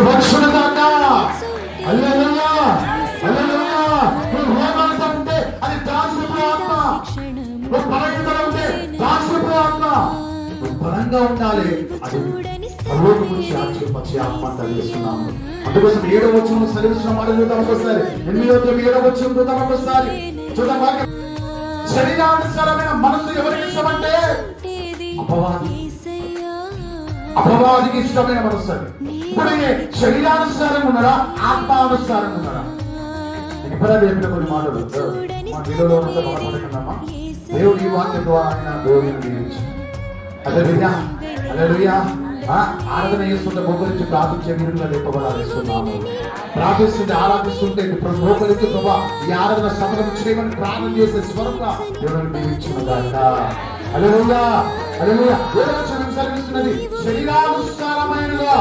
రక్షణ దాక హల్లెలూయా హల్లెలూయా. నువ్వు రోగాలతో ఉంటే అది దాసుడు ఆత్మ, నువ్వు బలహీనతలో ఉంటే దాసుడు ఆత్మ. నువ్వు బలంగా ఉండాలి, అది పరలోకం నుంచి ఆశ్చర్యపరిచే ఆత్మ కలిగిస్తున్నాము. అందుకోసం 7వ వచనం చదివిస్తున్న మాట చూద్దాం ఒకసారి. 7వ వచనం చూద్దాం ఒకసారి. చూద్దాం. శరీరానుసారమైన మనసు ఎవరికి ఇష్టమంటే అపవాదికి ఇష్టమైన మనసు అది. ఇప్పుడు శరీరానుసారం ఉన్నారా, ఆత్మానుసారం ఉన్నారా? ఇప్పుడు చెప్పిన కొన్ని మాటలు మా వీడియోలో ఉన్నంత బాధపడకున్నామా? దేవుడు ఈ వాక్యం ద్వారా ఆయన దేవుడిని దీవించి హల్లెలూయా హల్లెలూయా. ఆరాధన చేస్తుంటే మోకరించి ప్రార్థించే వీరులుగా లేపబడాలిస్తున్నాము. ప్రార్థిస్తుంటే ఆరాధిస్తుంటే మోకరించి ప్రభా ఈ ఆరాధన సఫలం చేయమని ప్రార్థన చేసే స్వరంగా దేవుడిని దీవించుగాక. హల్లెలూయా హల్లెలూయా. దేవుడు క్షమించాలనిస్తున్నది శరీరానుసారమైనగా